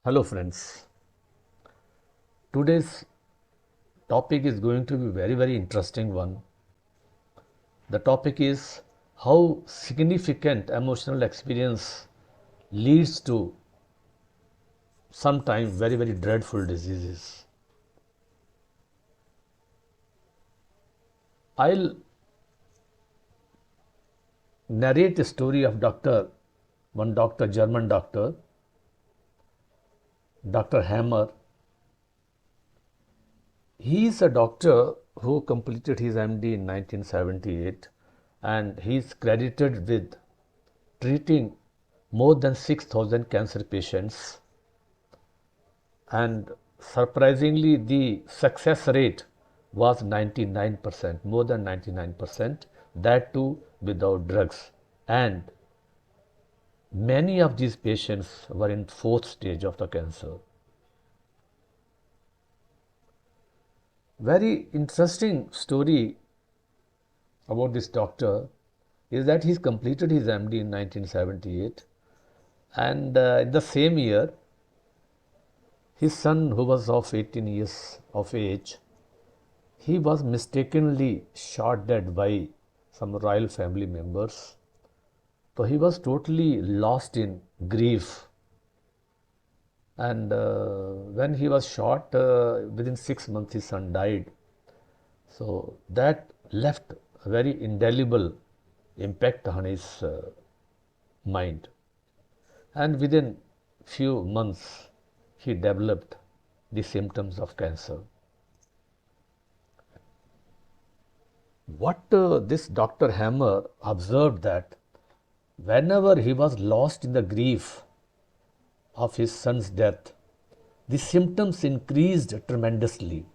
Hello friends, today's topic is going to be very interesting one. The topic is how significant emotional experience leads to sometimes very dreadful diseases. I'll narrate a story of German doctor, Dr. Hammer. He is a doctor who completed his MD in 1978 and he is credited with treating more than 6,000 cancer patients, and surprisingly the success rate was 99%, more than 99%, that too without drugs, and many of these patients were in fourth stage of the cancer. Very interesting story about this doctor is that he's completed his MD in 1978, and in the same year his son, who was of 18 years of age, he was mistakenly shot dead by some royal family members. So he was totally lost in grief. And when he was shot, within 6 months, his son died. So that left a very indelible impact on his mind. And within few months, he developed the symptoms of cancer. What this Dr. Hammer observed that whenever he was lost in the grief of his son's death, the symptoms increased tremendously.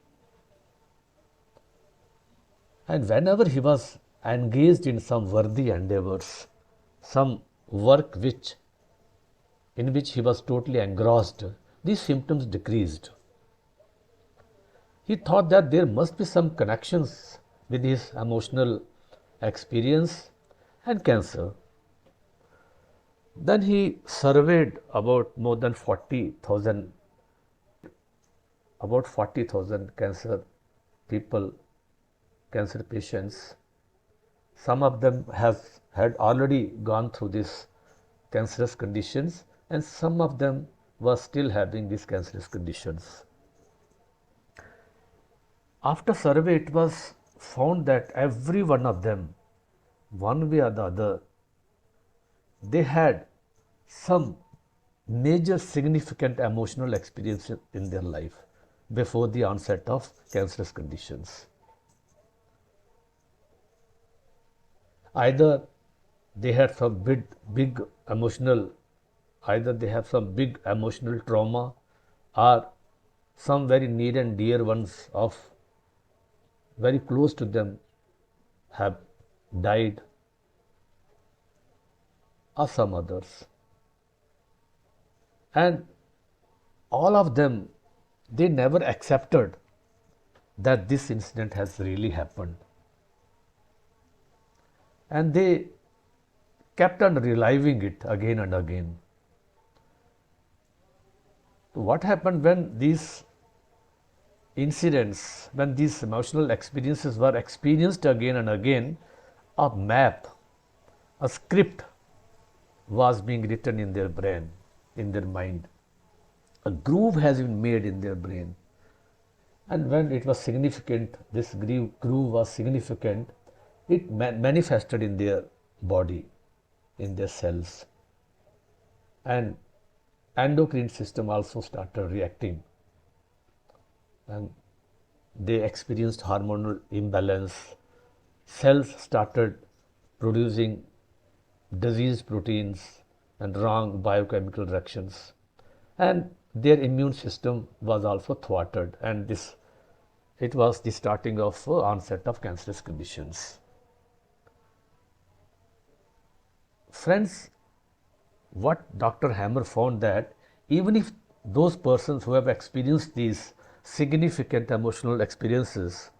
And whenever he was engaged in some worthy endeavors, some work in which he was totally engrossed, these symptoms decreased. He thought that there must be some connections with his emotional experience and cancer. Then he surveyed about more than 40,000 cancer people, cancer patients. Some of them had already gone through these cancerous conditions, and some of them were still having these cancerous conditions. After survey, it was found that every one of them, one way or the other, they had some major significant emotional experience in their life before the onset of cancerous conditions. Either they had some big emotional, either they have some big emotional trauma, or some very near and dear ones of very close to them have died, or some others. And all of them, they never accepted that this incident has really happened. And they kept on reliving it again and again. What happened when these incidents, when these emotional experiences were experienced again and again, a map, a script was being written in their brain, in their mind. A groove has been made in their brain. And when it was significant, this groove was significant, it manifested in their body, in their cells. And endocrine system also started reacting. And they experienced hormonal imbalance. Cells started producing disease proteins and wrong biochemical reactions. And their immune system was also thwarted, and it was the starting of onset of cancerous conditions. Friends, what Dr. Hammer found that even if those persons who have experienced these significant emotional experiences,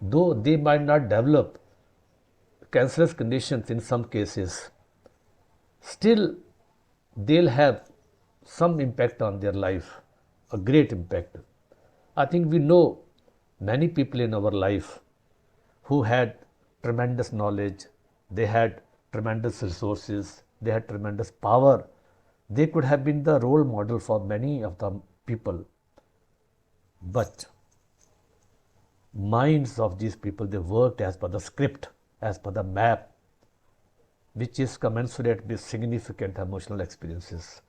though they might not develop cancerous conditions in some cases, still they'll have some impact on their life, a great impact. I think we know many people in our life who had tremendous knowledge, they had tremendous resources, they had tremendous power. They could have been the role model for many of the people. But minds of these people, they worked as per the script, as per the map, which is commensurate with significant emotional experiences.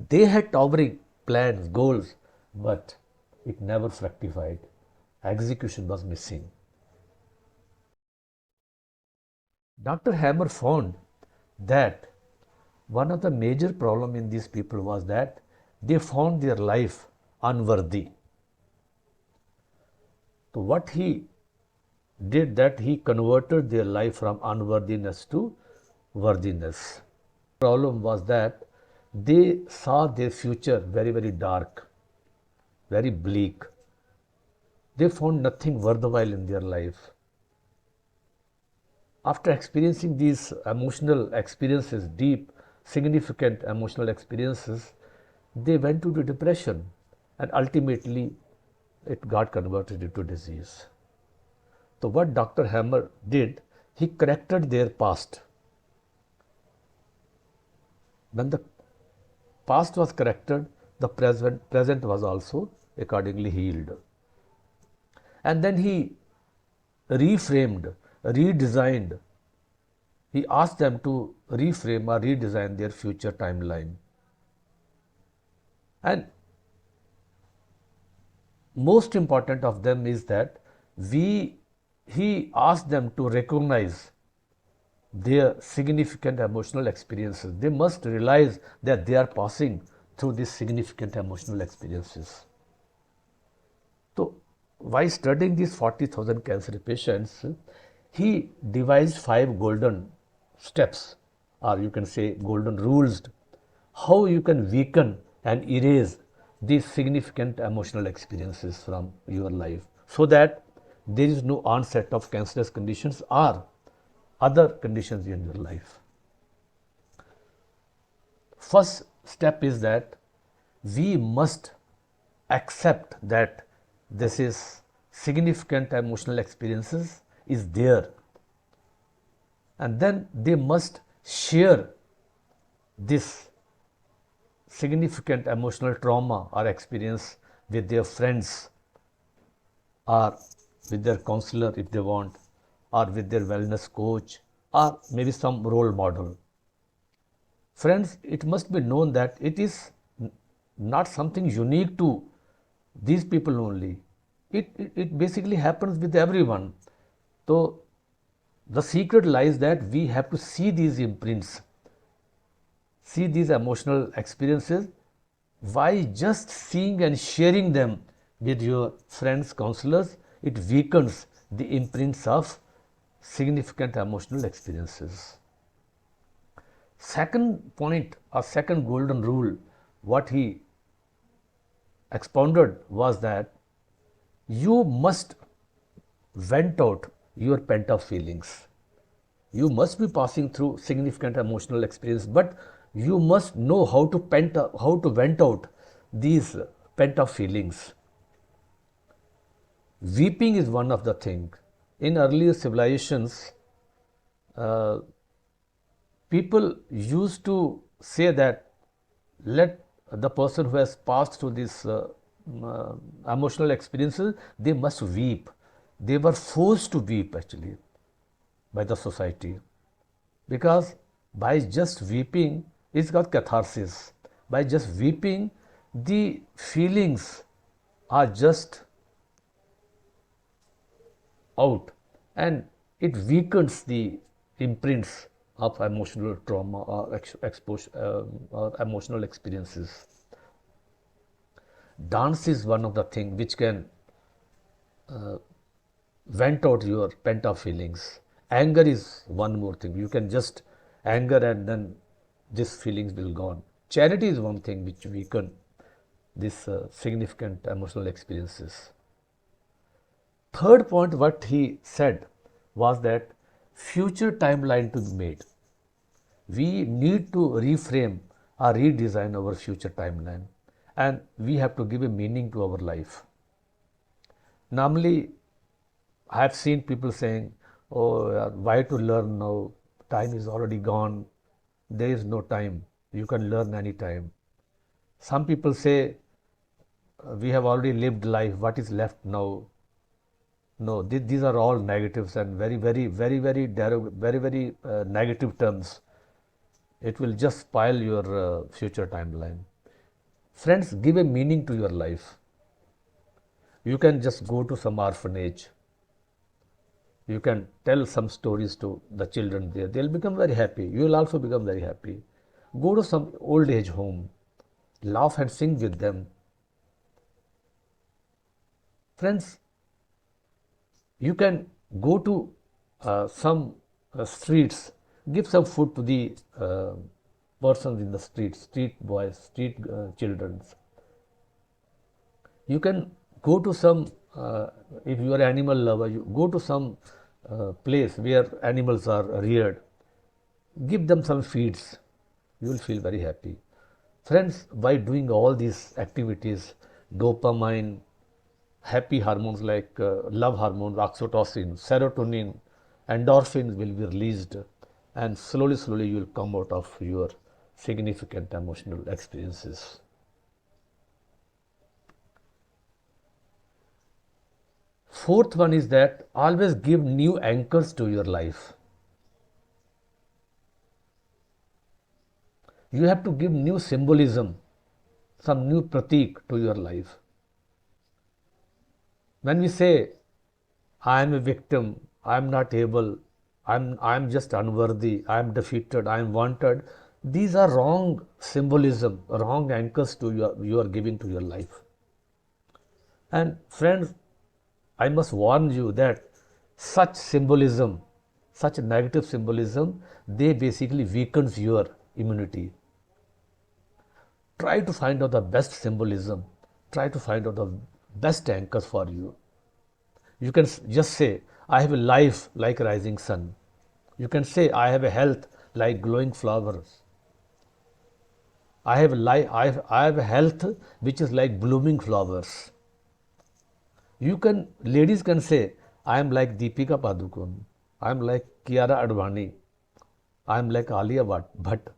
They had towering plans, goals, but it never fructified. Execution was missing. Dr. Hammer found that one of the major problems in these people was that they found their life unworthy. So what he did, that he converted their life from unworthiness to worthiness. The problem was that they saw their future very, very dark, very bleak. They found nothing worthwhile in their life. After experiencing these emotional experiences, deep, significant emotional experiences, they went into depression, and ultimately it got converted into disease. So what Dr. Hammer did, he corrected their past. When the past was corrected, the present was also accordingly healed. And then he reframed, redesigned. He asked them to reframe or redesign their future timeline. And most important of them is that he asked them to recognize their significant emotional experiences. They must realize that they are passing through these significant emotional experiences. So, while studying these 40,000 cancer patients, he devised 5 golden steps, or you can say golden rules, how you can weaken and erase these significant emotional experiences from your life, so that there is no onset of cancerous conditions or other conditions in your life. First step is that we must accept that this is significant emotional experiences is there, and then they must share this significant emotional trauma or experience with their friends, or with their counselor if they want, or with their wellness coach, or maybe some role model. Friends, it must be known that it is not something unique to these people only. It basically happens with everyone. So the secret lies that we have to see these imprints, see these emotional experiences. Why just seeing and sharing them with your friends, counselors, it weakens the imprints of significant emotional experiences. Second point, or second golden rule, what he expounded was that you must vent out your pent up feelings. You must be passing through significant emotional experience, but you must know how to vent out these pent up feelings. Weeping is one of the things. In earlier civilizations, uh, people used to say that let the person who has passed through these emotional experiences, they must weep. They were forced to weep actually by the society, because by just weeping, it's got catharsis. By just weeping, the feelings are just out, and it weakens the imprints of emotional trauma or exposure or emotional experiences. Dance is one of the things which can vent out your pent up feelings. Anger is one more thing. You can just anger and then these feelings will gone. Charity is one thing which weaken these significant emotional experiences. Third point, what he said was that future timeline to be made. We need to reframe or redesign our future timeline. And we have to give a meaning to our life. Normally, I have seen people saying, "Oh, why to learn now? Time is already gone. There is no time. You can learn anytime." Some people say, "We have already lived life. What is left now?" No, these are all negatives and very negative terms. It will just spoil your future timeline. Friends, give a meaning to your life. You can just go to some orphanage. You can tell some stories to the children there. They'll become very happy. You will also become very happy. Go to some old age home. Laugh and sing with them. Friends, you can go to some streets, give some food to the persons in the street, street boys, street children. You can go to some, if you are an animal lover, you go to some place where animals are reared. Give them some feeds. You will feel very happy. Friends, by doing all these activities, dopamine, happy hormones like love hormones, oxytocin, serotonin, endorphins will be released, and slowly you will come out of your significant emotional experiences. Fourth one is that always give new anchors to your life. You have to give new symbolism, some new pratik to your life. When we say, "I am a victim, I am not able, I'm just unworthy, I am defeated, I am wanted," these are wrong symbolism, wrong anchors to you are giving to your life. And friends, I must warn you that such symbolism, such negative symbolism, they basically weakens your immunity. Try to find out the best symbolism. Try to find out the best anchors for you. You can just say, "I have a life like rising sun." You can say, "I have a health like glowing flowers." I have a health which is like blooming flowers. Ladies can say, "I am like Deepika Padukone. I am like Kiara Advani. I am like Alia Bhatt."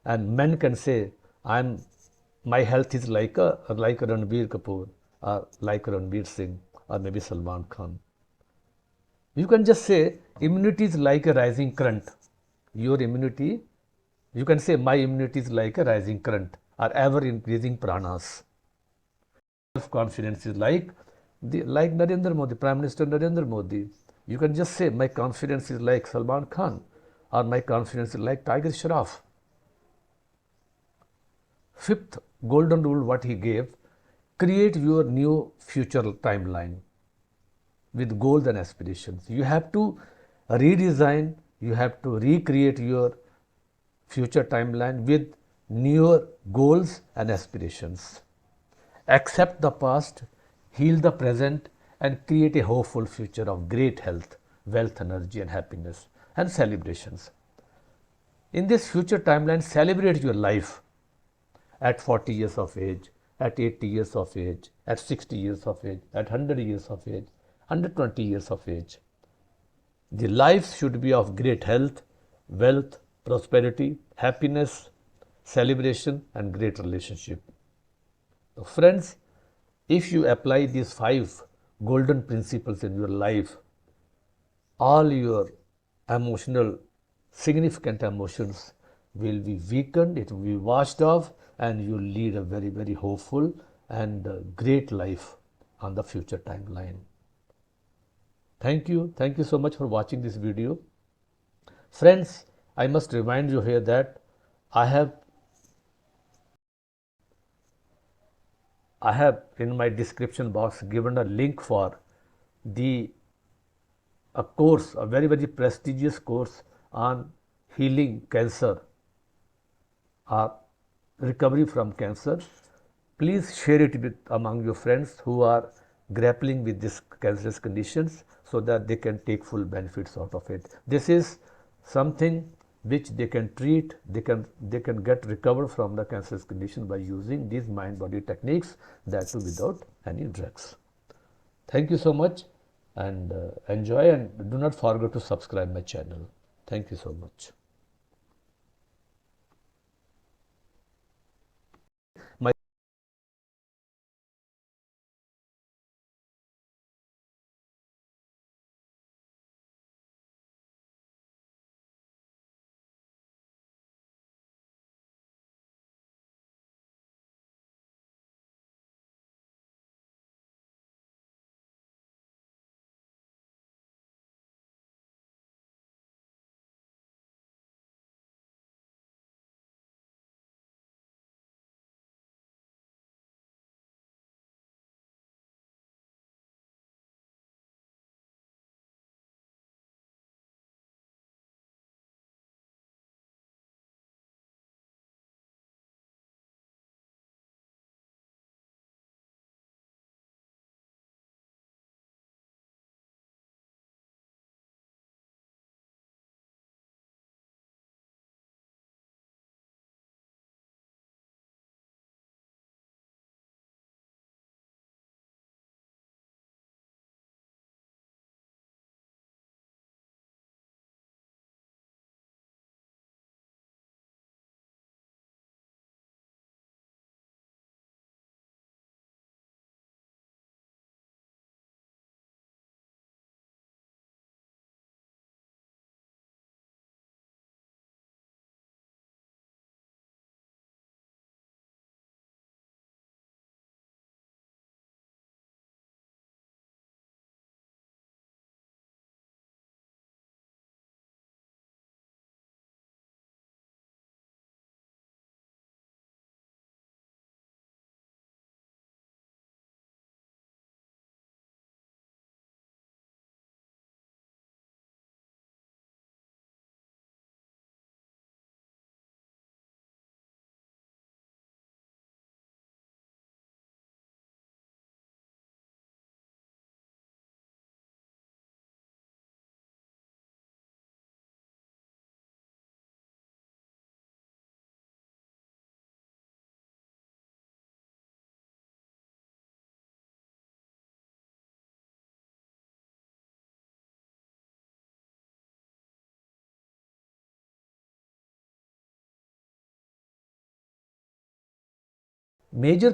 And men can say, my health is like Ranbir Kapoor, or like Ranbir Singh, or maybe Salman Khan. You can just say, "Immunity is like a rising current." Your immunity, you can say, "My immunity is like a rising current," or ever increasing pranas. Self confidence is like Narendra Modi, Prime Minister Narendra Modi. You can just say, "My confidence is like Salman Khan," or "My confidence is like Tiger Shroff." Fifth golden rule, what he gave: create your new future timeline with goals and aspirations. You have to redesign, you have to recreate your future timeline with newer goals and aspirations. Accept the past, heal the present, and create a hopeful future of great health, wealth, energy, and happiness, and celebrations. In this future timeline, celebrate your life at 40 years of age, at 80 years of age, at 60 years of age, at 100 years of age, 120 years of age. The life should be of great health, wealth, prosperity, happiness, celebration, and great relationship. So friends, if you apply these 5 golden principles in your life, all your emotional, significant emotions will be weakened, it will be washed off, and you lead a very hopeful and great life on the future timeline. Thank you. Thank you so much for watching this video. Friends, I must remind you here that I have in my description box given a link for a course, a very prestigious course on healing cancer or recovery from cancer. Please share it with among your friends who are grappling with this cancerous conditions, so that they can take full benefits out of it. This is something which they can treat, they can get recovered from the cancerous condition by using these mind body techniques, that too without any drugs. Thank you so much, and enjoy, and do not forget to subscribe my channel. Thank you so much. My major